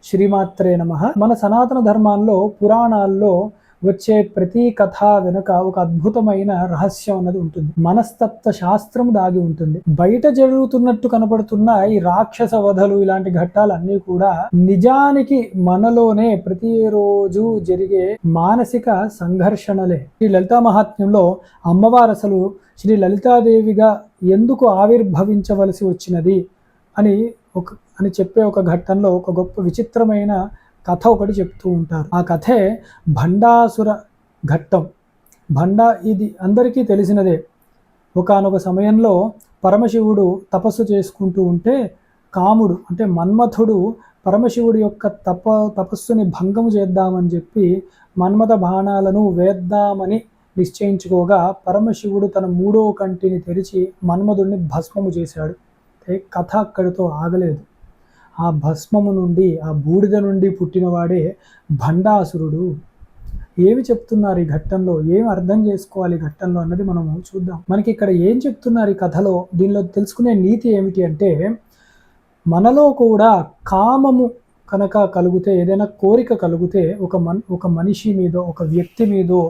శ్రీమాత్రే నమః. మన సనాతన ధర్మాల్లో పురాణాల్లో వచ్చే ప్రతి కథ వెనుక ఒక అద్భుతమైన రహస్యం అన్నది ఉంటుంది. మనస్తత్వ శాస్త్రం దాగి ఉంటుంది. బయట జరుగుతున్నట్టు కనపడుతున్న ఈ రాక్షస వధలు ఇలాంటి ఘట్టాలన్నీ కూడా నిజానికి మనలోనే ప్రతిరోజు జరిగే మానసిక సంఘర్షణలే. శ్రీ లలితా మహాత్మ్యంలో అమ్మవారు అసలు శ్రీ లలితాదేవిగా ఎందుకు ఆవిర్భవించవలసి వచ్చినది అని చెప్పే ఒక ఘట్టంలో ఒక గొప్ప విచిత్రమైన కథ ఒకటి చెప్తూ ఉంటారు. ఆ కథే భండాసుర ఘట్టం. ఇది అందరికీ తెలిసినదే. ఒకానొక సమయంలో పరమశివుడు తపస్సు చేసుకుంటూ ఉంటే కాముడు అంటే మన్మథుడు పరమశివుడి యొక్క తపస్సుని భంగము చేద్దామని చెప్పి మన్మథ బాణాలను వేద్దామని నిశ్చయించుకోగా పరమశివుడు తన మూడో కంటిని తెరిచి మన్మధుడిని భస్మము చేశాడు. కథ అక్కడితో ఆగలేదు. ఆ భస్మము నుండి, ఆ బూడిద నుండి పుట్టినవాడే భండాసురుడు. ఏమి చెప్తున్నారు ఈ ఘట్టంలో, ఏమి అర్థం చేసుకోవాలి ఈ ఘట్టంలో అన్నది మనము చూద్దాం. మనకి ఇక్కడ ఏం చెప్తున్నారు ఈ కథలో, దీనిలో తెలుసుకునే నీతి ఏమిటి అంటే, మనలో కూడా కామము కనుక కలిగితే, ఏదైనా కోరిక కలిగితే ఒక మనిషి మీదో, ఒక వ్యక్తి మీదో,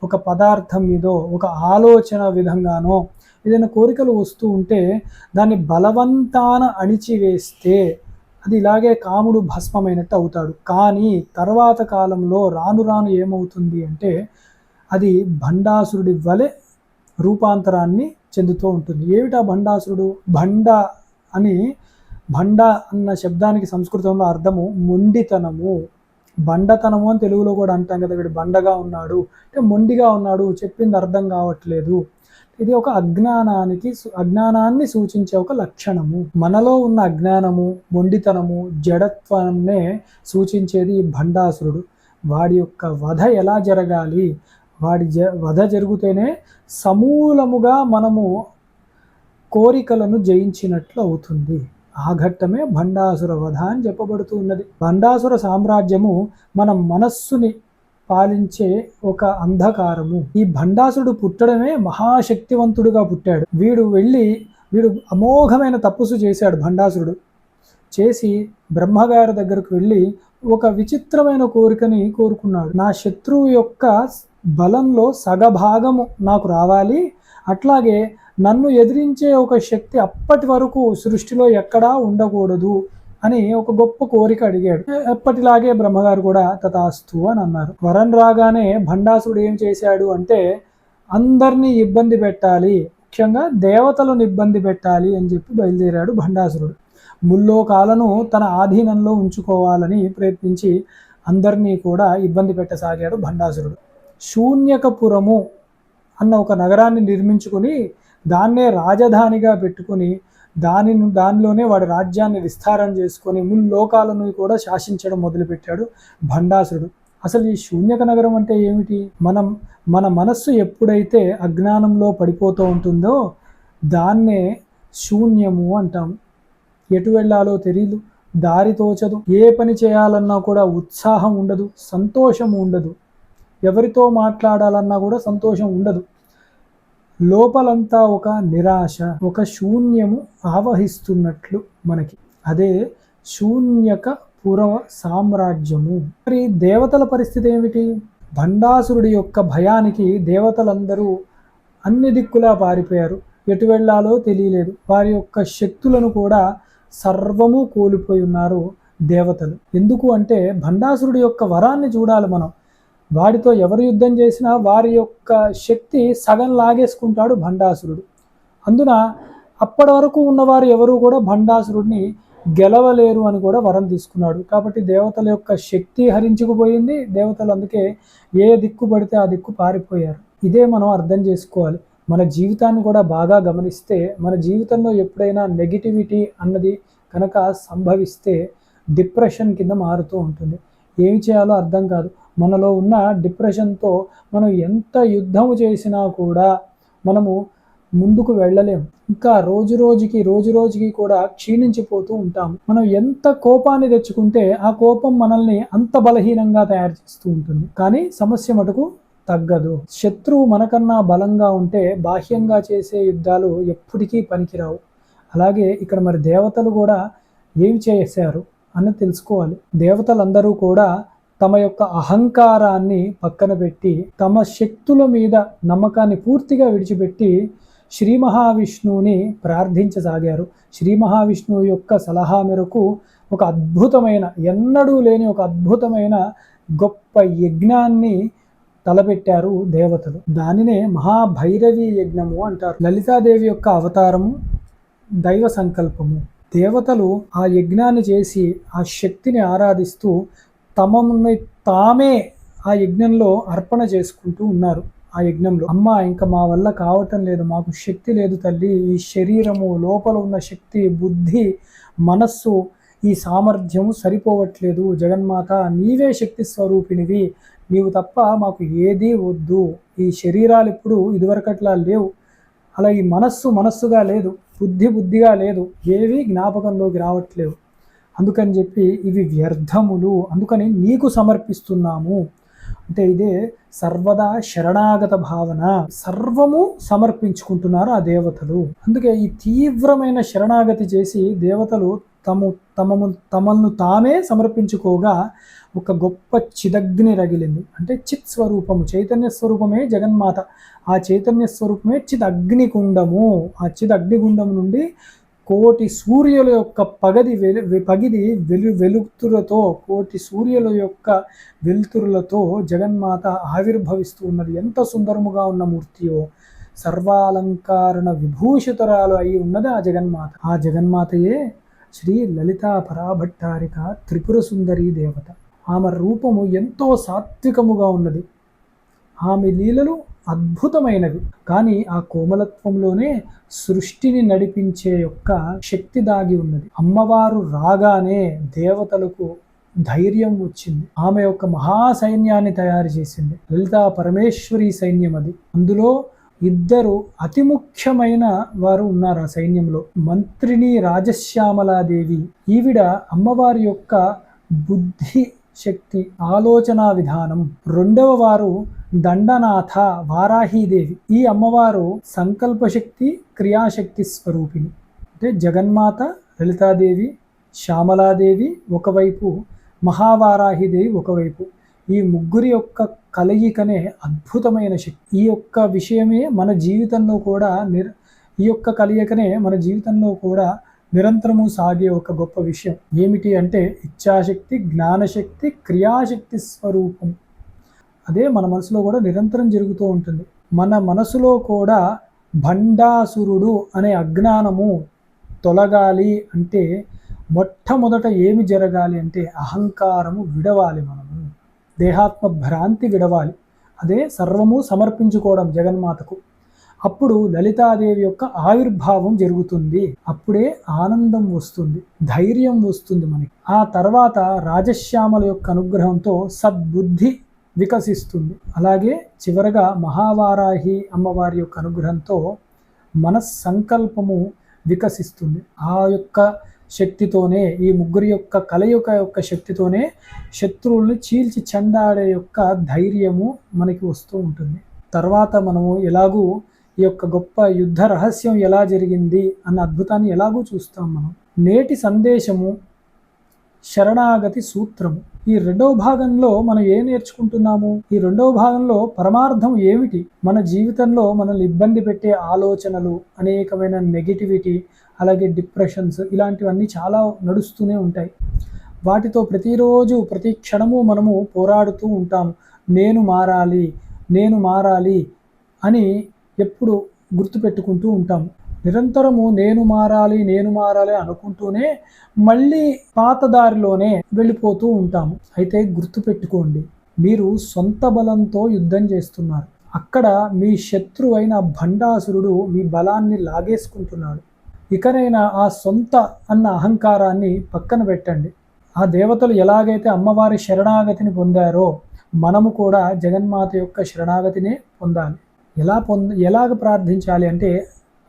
ఒక పదార్థం మీదో, ఒక ఆలోచన విధంగానో ఏదైనా కోరికలు వస్తూ ఉంటే దాన్ని బలవంతాన అణిచివేస్తే అది ఇలాగే కాముడు భస్మమైనట్టు అవుతాడు. కానీ తర్వాత కాలంలో రాను రాను ఏమవుతుంది అంటే అది భండాసురుడి వలె రూపాంతరాన్ని చెందుతూ ఉంటుంది. ఏమిటా భండాసురుడు? భండ అన్న శబ్దానికి సంస్కృతంలో అర్థము మొండితనము. బండతనము అని తెలుగులో కూడా అంటాం కదా, వీడు బండగా ఉన్నాడు అంటే మొండిగా ఉన్నాడు, చెప్పింది అర్థం కావట్లేదు. ఇది ఒక అజ్ఞానాన్ని సూచించే ఒక లక్షణము. మనలో ఉన్న అజ్ఞానము, మొండితనము, జడత్వాన్నే సూచించేది భండాసురుడు. వాడి యొక్క వధ ఎలా జరగాలి, వధ జరిగితేనే సమూలముగా మనము కోరికలను జయించినట్లు అవుతుంది. ఆ ఘట్టమే భండాసుర వధ అని చెప్పబడుతూ ఉన్నది. భండాసుర సామ్రాజ్యము మన మనస్సుని పాలించే ఒక అంధకారము. ఈ భండాసురుడు పుట్టడమే మహాశక్తివంతుడుగా పుట్టాడు. వీడు అమోఘమైన తపస్సు చేశాడు. భండాసురుడు చేసి బ్రహ్మగారి దగ్గరకు వెళ్ళి ఒక విచిత్రమైన కోరికని కోరుకున్నాడు. నా శత్రువు యొక్క బలంలో సగభాగము నాకు రావాలి, అట్లాగే నన్ను ఎదిరించే ఒక శక్తి అప్పటి వరకు సృష్టిలో ఎక్కడా ఉండకూడదు అని ఒక గొప్ప కోరిక అడిగాడు. ఎప్పటిలాగే బ్రహ్మగారు కూడా తథాస్తు అని అన్నారు. వరం రాగానే భండాసురుడు ఏం చేశాడు అంటే అందరినీ ఇబ్బంది పెట్టాలి, ముఖ్యంగా దేవతలను ఇబ్బంది పెట్టాలి అని చెప్పి బయలుదేరాడు భండాసురుడు. ముల్లోకాలను తన ఆధీనంలో ఉంచుకోవాలని ప్రయత్నించి అందరినీ కూడా ఇబ్బంది పెట్టసాగాడు భండాసురుడు. శూన్యకపురము అన్న ఒక నగరాన్ని నిర్మించుకుని దాన్నే రాజధానిగా పెట్టుకుని దానిలోనే వాడి రాజ్యాన్ని విస్తారం చేసుకొని ముల్లోకాలను కూడా శాసించడం మొదలుపెట్టాడు భండాసురుడు. అసలు ఈ శూన్యక నగరం అంటే ఏమిటి? మన మనస్సు ఎప్పుడైతే అజ్ఞానంలో పడిపోతూ ఉంటుందో దాన్నే శూన్యము అంటాము. ఎటు వెళ్ళాలో తెలియదు, దారి తోచదు, ఏ పని చేయాలన్నా కూడా ఉత్సాహం ఉండదు, సంతోషం ఉండదు, ఎవరితో మాట్లాడాలన్నా కూడా సంతోషం ఉండదు. లోపలంతా ఒక నిరాశ, ఒక శూన్యము ఆవహిస్తున్నట్లు మనకి. అదే శూన్యక పురవ సామ్రాజ్యము. మరి దేవతల పరిస్థితి ఏమిటి? భండాసురుడి యొక్క భయానికి దేవతలందరూ అన్ని దిక్కులా పారిపోయారు. ఎటు వెళ్ళాలో తెలియలేదు. వారి యొక్క శక్తులను కూడా సర్వము కోల్పోయి ఉన్నారు దేవతలు. ఎందుకు అంటే భండాసురుడి యొక్క వరాన్ని చూడాలి మనం. వాడితో ఎవరు యుద్ధం చేసినా వారి యొక్క శక్తి సగం లాగేసుకుంటాడు భండాసురుడు. అందున అప్పటి వరకు ఉన్నవారు ఎవరు కూడా భండాసురుడిని గెలవలేరు అని కూడా వరం తీసుకున్నాడు. కాబట్టి దేవతల యొక్క శక్తి హరించుకుపోయింది. దేవతలు అందుకే ఏ దిక్కు పడితే ఆ దిక్కు పారిపోయారు. ఇదే మనం అర్థం చేసుకోవాలి. మన జీవితాన్ని కూడా బాగా గమనిస్తే మన జీవితంలో ఎప్పుడైనా నెగిటివిటీ అన్నది కనుక సంభవిస్తే డిప్రెషన్ కింద మారుతూ ఉంటుంది. ఏమి చేయాలో అర్థం కాదు. మనలో ఉన్న డిప్రెషన్తో మనం ఎంత యుద్ధము చేసినా కూడా మనము ముందుకు వెళ్ళలేము. ఇంకా రోజు రోజుకి కూడా క్షీణించిపోతూ ఉంటాము. మనం ఎంత కోపాన్ని తెచ్చుకుంటే ఆ కోపం మనల్ని అంత బలహీనంగా తయారు చేస్తూ ఉంటుంది. కానీ సమస్య మటుకు తగ్గదు. శత్రువు మనకన్నా బలంగా ఉంటే బాహ్యంగా చేసే యుద్ధాలు ఎప్పటికీ పనికిరావు. అలాగే ఇక్కడ మరి దేవతలు కూడా ఏమి చేశారు? అని తెలుసుకోవాలి. దేవతలందరూ కూడా తమ యొక్క అహంకారాన్ని పక్కన పెట్టి తమ శక్తుల మీద నమ్మకాన్ని పూర్తిగా విడిచిపెట్టి శ్రీ మహావిష్ణువుని ప్రార్థించసాగారు. శ్రీ మహావిష్ణువు యొక్క సలహా మేరకు ఒక అద్భుతమైన, ఎన్నడూ లేని ఒక అద్భుతమైన గొప్ప యజ్ఞాన్ని తలపెట్టారు దేవతలు. దానినే మహాభైరవి యజ్ఞము అంటారు. లలితాదేవి యొక్క అవతారము, దైవ సంకల్పము. దేవతలు ఆ యజ్ఞాన్ని చేసి ఆ శక్తిని ఆరాధిస్తూ తమని తామే ఆ యజ్ఞంలో అర్పణ చేసుకుంటూ ఉన్నారు. ఆ యజ్ఞంలో అమ్మ ఇంకా మా వల్ల కావటం లేదు, మాకు శక్తి లేదు తల్లి, ఈ శరీరము లోపల ఉన్న శక్తి, బుద్ధి, మనస్సు, ఈ సామర్థ్యము సరిపోవట్లేదు, జగన్మాత నీవే శక్తి స్వరూపిణివి, నీవు తప్ప మాకు ఏదీ వద్దు, ఈ శరీరాలు ఇప్పుడు ఇదివరకట్లా లేవు, అలా ఈ మనస్సుగా లేదు, బుద్ధిగా లేదు, ఏవి జ్ఞాపకంలోకి రావట్లేవు, అందుకని చెప్పి ఇవి వ్యర్థములు, అందుకని నీకు సమర్పిస్తున్నాము అంటే ఇదే సర్వదా శరణాగత భావన. సర్వము సమర్పించుకుంటున్నారు ఆ దేవతలు. అందుకే ఈ తీవ్రమైన శరణాగతి చేసి దేవతలు తమను తామే సమర్పించుకోగా ఒక గొప్ప చిదగ్ని రగిలింది. అంటే చిత్ స్వరూపము, చైతన్య స్వరూపమే జగన్మాత. ఆ చైతన్య స్వరూపమే చిద్ అగ్నిగుండము. ఆ చిద్ అగ్నిగుండం నుండి కోటి సూర్యుల యొక్క వెలుతురులతో, కోటి సూర్యుల యొక్క వెలుతురులతో జగన్మాత ఆవిర్భవిస్తూ ఉన్నది. ఎంత సుందరముగా ఉన్న మూర్తియో, సర్వాలంకారణ విభూషితురాలు అయి ఉన్నది ఆ జగన్మాత. ఆ జగన్మాతయే శ్రీ లలితా పరాభట్టారిక త్రిపుర సుందరి దేవత. ఆమె రూపము ఎంతో సాత్వికముగా ఉన్నది, ఆమె లీలలు అద్భుతమైనవి. కానీ ఆ కోమలత్వంలోనే సృష్టిని నడిపించే యొక్క శక్తి దాగి ఉన్నది. అమ్మవారు రాగానే దేవతలకు ధైర్యం వచ్చింది. ఆమె యొక్క మహాసైన్యాన్ని తయారు చేసింది. లలితా పరమేశ్వరి సైన్యం అది. అందులో ఇద్దరు అతి ముఖ్యమైన వారు ఉన్నారు ఆ సైన్యంలో. మంత్రిని రాజశ్యామలాదేవి, ఈవిడ అమ్మవారి యొక్క బుద్ధి శక్తి, ఆలోచన విధానం. రెండవ వారు దండనాథ వారాహీదేవి. ఈ అమ్మవారు సంకల్పశక్తి, క్రియాశక్తి స్వరూపిణి. అంటే జగన్మాత లలితాదేవి, శ్యామలాదేవి ఒకవైపు, మహావారాహిదేవి ఒకవైపు. ఈ ముగ్గురి యొక్క కలయికనే అద్భుతమైన శక్తి. ఈ యొక్క విషయమే మన జీవితంలో కూడా ఈ యొక్క కలయికనే మన జీవితంలో కూడా నిరంతరము సాగే ఒక గొప్ప విషయం. ఏమిటి అంటే ఇచ్ఛాశక్తి, జ్ఞానశక్తి, క్రియాశక్తి స్వరూపం. అదే మన మనసులో కూడా నిరంతరం జరుగుతూ ఉంటుంది. మన మనసులో కూడా భండాసురుడు అనే అజ్ఞానము తొలగాలి అంటే మొట్టమొదట ఏమి జరగాలి అంటే అహంకారము విడవాలి. మనము దేహాత్మ భ్రాంతి విడవాలి. అదే సర్వము సమర్పించుకోవడం జగన్మాతకు. అప్పుడు లలితాదేవి యొక్క ఆవిర్భావం జరుగుతుంది. అప్పుడే ఆనందం వస్తుంది, ధైర్యం వస్తుంది మనకి. ఆ తర్వాత రాజశ్యామల యొక్క అనుగ్రహంతో సద్బుద్ధి వికసిస్తుంది. అలాగే చివరగా మహావారాహి అమ్మవారి యొక్క అనుగ్రహంతో మనస్సంకల్పము వికసిస్తుంది. ఆ యొక్క శక్తితోనే, ఈ ముగ్గురి యొక్క కలయిక యొక్క శక్తితోనే శత్రువుల్ని చీల్చి చెండాడే యొక్క ధైర్యము మనకి వస్తూ ఉంటుంది. తర్వాత మనము ఎలాగూ ఈ యొక్క గొప్ప యుద్ధ రహస్యం ఎలా జరిగింది అన్న అద్భుతాన్ని ఎలాగూ చూస్తాం మనం. నేటి సందేశము శరణాగతి సూత్రము. ఈ రెండవ భాగంలో మనం ఏం నేర్చుకుంటున్నాము? ఈ రెండవ భాగంలో పరమార్థం ఏమిటి? మన జీవితంలో మనల్ని ఇబ్బంది పెట్టే ఆలోచనలు, అనేకమైన నెగిటివిటీ, అలాగే డిప్రెషన్స్, ఇలాంటివన్నీ చాలా నడుస్తూనే ఉంటాయి. వాటితో ప్రతిరోజు ప్రతి క్షణము మనము పోరాడుతూ ఉంటాము. నేను మారాలి అని ఎప్పుడు గుర్తుపెట్టుకుంటూ ఉంటాము. నిరంతరము నేను మారాలి అనుకుంటూనే మళ్ళీ పాత దారిలోనే వెళ్ళిపోతూ ఉంటాము. అయితే గుర్తుపెట్టుకోండి, మీరు సొంత బలంతో యుద్ధం చేస్తున్నారు. అక్కడ మీ శత్రువైన భండాసురుడు మీ బలాన్ని లాగేసుకుంటున్నాడు. ఇకనైనా ఆ సొంత అన్న అహంకారాన్ని పక్కన పెట్టండి. ఆ దేవతలు ఎలాగైతే అమ్మవారి శరణాగతిని పొందారో మనము కూడా జగన్మాత యొక్క శరణాగతినే పొందాలి. ఎలాగ ప్రార్థించాలి అంటే,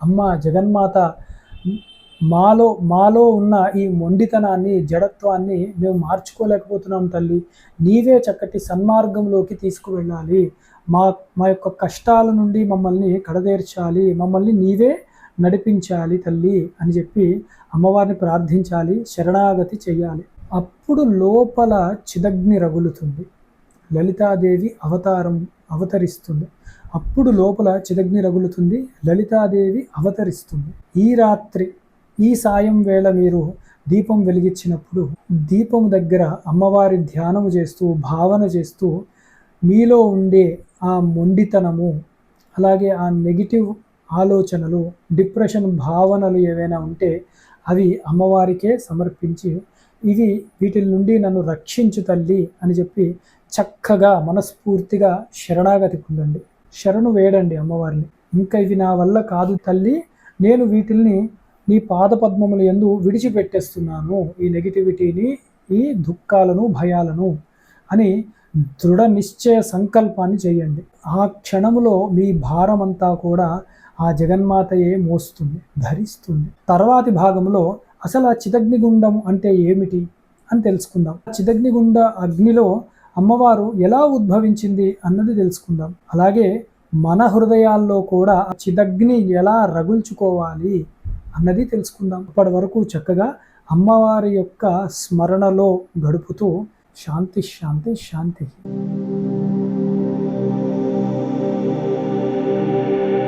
అమ్మ జగన్మాత, మాలో ఉన్న ఈ మొండితనాన్ని, జడత్వాన్ని మేము మార్చుకోలేకపోతున్నాం తల్లి, నీవే చక్కటి సన్మార్గంలోకి తీసుకువెళ్ళాలి, మా యొక్క కష్టాల నుండి మమ్మల్ని కడతీర్చాలి, మమ్మల్ని నీవే నడిపించాలి తల్లి అని చెప్పి అమ్మవారిని ప్రార్థించాలి, శరణాగతి చెయ్యాలి. అప్పుడు లోపల చిదగ్ని రగులుతుంది. లలితాదేవి అవతరిస్తుంది. అప్పుడు లోపల చిదగ్ని రగులుతుంది, లలితాదేవి అవతరిస్తుంది. ఈ రాత్రి ఈ సాయం వేళ మీరు దీపం వెలిగించినప్పుడు దీపం దగ్గర అమ్మవారి ధ్యానము చేస్తూ భావన చేస్తూ మీలో ఉండే ఆ మొండితనము, అలాగే ఆ నెగిటివ్ ఆలోచనలు, డిప్రెషన్ భావనలు ఏవైనా ఉంటే అవి అమ్మవారికే సమర్పించి వీటి నుండి నన్ను రక్షించు తల్లి అని చెప్పి చక్కగా మనస్ఫూర్తిగా శరణాగతి పొందండి. శరణు వేడండి అమ్మవారిని. ఇంకా ఇవి నా వల్ల కాదు తల్లి, నేను వీటిల్ని నీ పాదపద్మముల యందు విడిచిపెట్టేస్తున్నాను, ఈ నెగిటివిటీని, ఈ దుఃఖాలను, భయాలను అని దృఢ నిశ్చయ సంకల్పాన్ని చేయండి. ఆ క్షణములో మీ భారమంతా కూడా ఆ జగన్మాతయే మోస్తుంది, ధరిస్తుంది. తర్వాతి భాగంలో అసలు ఆ చిదగ్నిగుండం అంటే ఏమిటి అని తెలుసుకుందాం. చిదగ్నిగుండ అగ్నిలో అమ్మవారు ఎలా ఉద్భవించింది అన్నది తెలుసుకుందాం. అలాగే మన హృదయాల్లో కూడా ఆ చిదగ్ని ఎలా రగుల్చుకోవాలి అన్నది తెలుసుకుందాం. అప్పటి వరకు చక్కగా అమ్మవారి యొక్క స్మరణలో గడుపుతూ శాంతి శాంతి శాంతి.